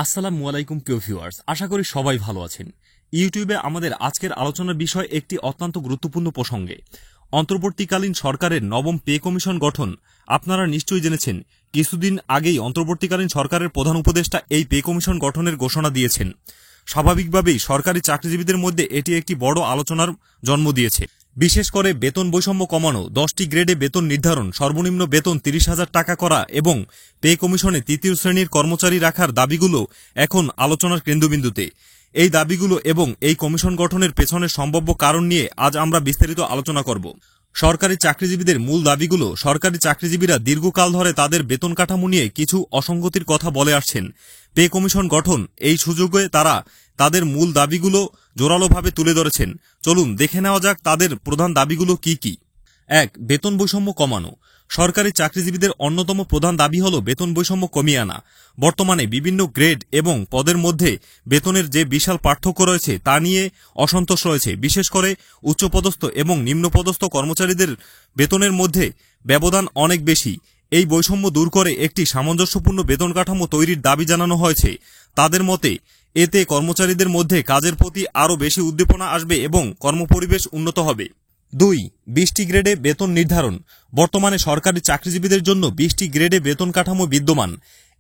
আসসালামু আলাইকুম প্রিয় ভিউয়ার্স, আশা করি সবাই ভালো আছেন। ইউটিউবে আমাদের আজকের আলোচনার বিষয় একটি অত্যন্ত গুরুত্বপূর্ণ প্রসঙ্গে। অন্তর্বর্তীকালীন সরকারের নবম পে কমিশন গঠন। আপনারা নিশ্চয়ই জেনেছেন, কিছুদিন আগেই অন্তর্বর্তীকালীন সরকারের প্রধান উপদেষ্টা এই পে কমিশন গঠনের ঘোষণা দিয়েছেন। স্বাভাবিকভাবেই সরকারি চাকরিজীবীদের মধ্যে এটি একটি বড় আলোচনার জন্ম দিয়েছে। বিশেষ করে বেতন বৈষম্য কমানো, 10টি গ্রেডে বেতন নির্ধারণ, সর্বনিম্ন বেতন 30,000 টাকা করা এবং পে কমিশনে তৃতীয় শ্রেণীর কর্মচারী রাখার দাবিগুলো এখন আলোচনার কেন্দ্রবিন্দুতে। এই দাবিগুলো এবং এই কমিশন গঠনের পেছনের সম্ভাব্য কারণ নিয়ে আজ আমরা বিস্তারিত আলোচনা করব। সরকারি চাকরিজীবীদের মূল দাবিগুলো। সরকারি চাকরিজীবীরা দীর্ঘকাল ধরে তাদের বেতন কাঠামো নিয়ে কিছু অসঙ্গতির কথা বলে আসছেন। পে কমিশন গঠন এই সুযোগে তারা তাদের মূল দাবিগুলো জোরালোভাবে তুলে ধরেছেন। চলুন দেখে নেওয়া যাক তাদের প্রধান দাবিগুলো কি কি। 1. বেতন বৈষম্য কমানো। সরকারি চাকরিজীবীদের অন্যতম প্রধান দাবি হল বেতন বৈষম্য কমিয়ে আনা। বর্তমানে বিভিন্ন গ্রেড এবং পদের মধ্যে বেতনের যে বিশাল পার্থক্য রয়েছে তা নিয়ে অসন্তোষ রয়েছে। বিশেষ করে উচ্চপদস্থ এবং নিম্নপদস্থ কর্মচারীদের বেতনের মধ্যে ব্যবধান অনেক বেশি। এই বৈষম্য দূর করে একটি সামঞ্জস্যপূর্ণ বেতন কাঠামো তৈরির দাবি জানানো হয়েছে। তাদের মতে এতে কর্মচারীদের মধ্যে কাজের প্রতি আরও বেশি উদ্দীপনা আসবে এবং কর্মপরিবেশ উন্নত হবে। 2. 20টি গ্রেডে বেতন নির্ধারণ। বর্তমানে সরকারি চাকরিজীবীদের জন্য 20টি গ্রেডে বেতন কাঠামো বিদ্যমান।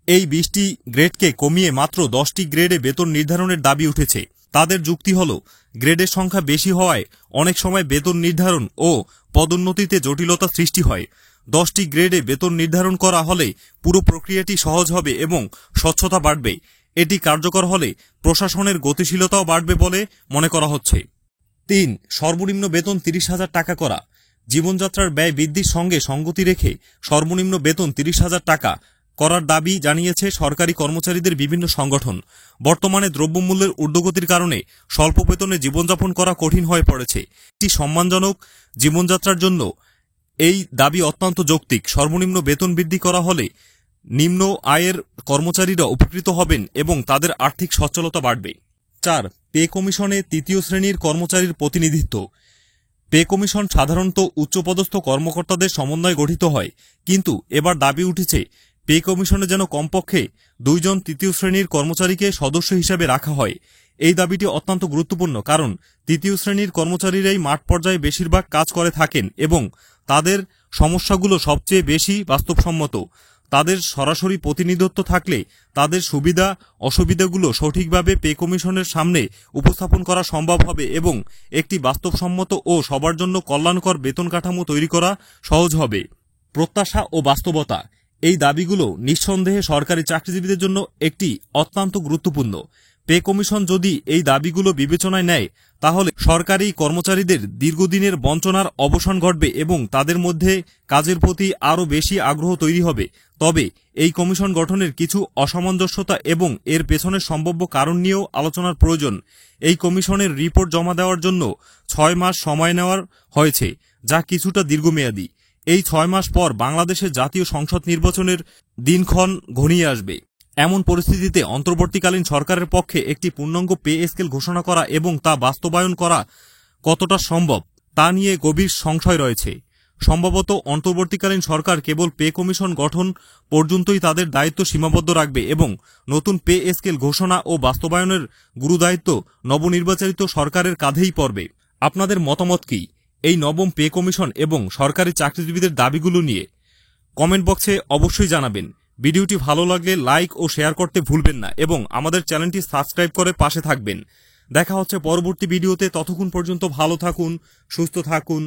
এই 20টি গ্রেডকে কমিয়ে মাত্র 10টি গ্রেডে বেতন নির্ধারণের দাবি উঠেছে। তাদের যুক্তি হল, গ্রেডের সংখ্যা বেশি হওয়ায় অনেক সময় বেতন নির্ধারণ ও পদোন্নতিতে জটিলতা সৃষ্টি হয়। 10টি গ্রেডে বেতন নির্ধারণ করা হলে পুরো প্রক্রিয়াটি সহজ হবে এবং স্বচ্ছতা বাড়বে। এটি কার্যকর হলে প্রশাসনের গতিশীলতাও বাড়বে বলে মনে করা হচ্ছে। 3. সর্বনিম্ন বেতন 30,000 টাকা করা। জীবনযাত্রার ব্যয় বৃদ্ধির সঙ্গে সঙ্গতি রেখে সর্বনিম্ন বেতন 30,000 টাকা করার দাবি জানিয়েছে সরকারি কর্মচারীদের বিভিন্ন সংগঠন। বর্তমানে দ্রব্যমূল্যের ঊর্ধ্বগতির কারণে স্বল্প বেতনে জীবনযাপন করা কঠিন হয়ে পড়েছে। একটি সম্মানজনক জীবনযাত্রার জন্য এই দাবি অত্যন্ত যৌক্তিক। সর্বনিম্ন বেতন বৃদ্ধি করা হলে নিম্ন আয়ের কর্মচারীরা উপকৃত হবেন এবং তাদের আর্থিক সচ্ছলতা বাড়বে। 4. পে কমিশনে তৃতীয় শ্রেণীর কর্মচারীর প্রতিনিধিত্ব। পে কমিশন সাধারণত উচ্চপদস্থ কর্মকর্তাদের সমন্বয়ে গঠিত হয়, কিন্তু এবার দাবি উঠেছে পে কমিশনে যেন কমপক্ষে 2 জন তৃতীয় শ্রেণীর কর্মচারীকে সদস্য হিসেবে রাখা হয়। এই দাবিটি অত্যন্ত গুরুত্বপূর্ণ, কারণ তৃতীয় শ্রেণীর কর্মচারীরাই মাঠ পর্যায়ে বেশিরভাগ কাজ করে থাকেন এবং তাদের সমস্যাগুলো সবচেয়ে বেশি বাস্তবসম্মত। তাদের সরাসরি প্রতিনিধিত্ব থাকলে তাদের সুবিধা অসুবিধাগুলো সঠিকভাবে পে কমিশনের সামনে উপস্থাপন করা সম্ভব হবে এবং একটি বাস্তবসম্মত ও সবার জন্য কল্যাণকর বেতন কাঠামো তৈরি করা সহজ হবে। প্রত্যাশা ও বাস্তবতা। এই দাবিগুলো নিঃসন্দেহে সরকারি চাকরিজীবীদের জন্য একটি অত্যন্ত গুরুত্বপূর্ণ। পে কমিশন যদি এই দাবিগুলো বিবেচনায় নেয় তাহলে সরকারি কর্মচারীদের দীর্ঘদিনের বঞ্চনার অবসান ঘটবে এবং তাদের মধ্যে কাজের প্রতি আরও বেশি আগ্রহ তৈরি হবে। তবে এই কমিশন গঠনের কিছু অসামঞ্জস্যতা এবং এর পেছনের সম্ভাব্য কারণ নিয়েও আলোচনার প্রয়োজন। এই কমিশনের রিপোর্ট জমা দেওয়ার জন্য 6 মাস সময় নেওয়া হয়েছে, যা কিছুটা দীর্ঘমেয়াদী। এই 6 মাস পর বাংলাদেশের জাতীয় সংসদ নির্বাচনের দিনক্ষণ ঘনিয়ে আসবে। এমন পরিস্থিতিতে অন্তর্বর্তীকালীন সরকারের পক্ষে একটি পূর্ণাঙ্গ পে স্কেল ঘোষণা করা এবং তা বাস্তবায়ন করা কতটা সম্ভব তা নিয়ে গভীর সংশয় রয়েছে। সম্ভবত অন্তর্বর্তীকালীন সরকার কেবল পে কমিশন গঠন পর্যন্তই তাদের দায়িত্ব সীমাবদ্ধ রাখবে এবং নতুন পে স্কেল ঘোষণা ও বাস্তবায়নের গুরুদায়িত্ব নবনির্বাচিত সরকারের কাঁধেই পড়বে। আপনাদের মতামত কি এই নবম পে কমিশন এবং সরকারি চাকরিজীবীদের দাবিগুলো নিয়ে? কমেন্ট বক্সে অবশ্যই জানাবেন। ভিডিওটি ভালো লাগলে লাইক ও শেয়ার করতে ভুলবেন না এবং আমাদের চ্যানেলটি সাবস্ক্রাইব করে পাশে থাকবেন। দেখা হচ্ছে পরবর্তী ভিডিওতে। ততক্ষণ পর্যন্ত ভালো থাকুন, সুস্থ থাকুন।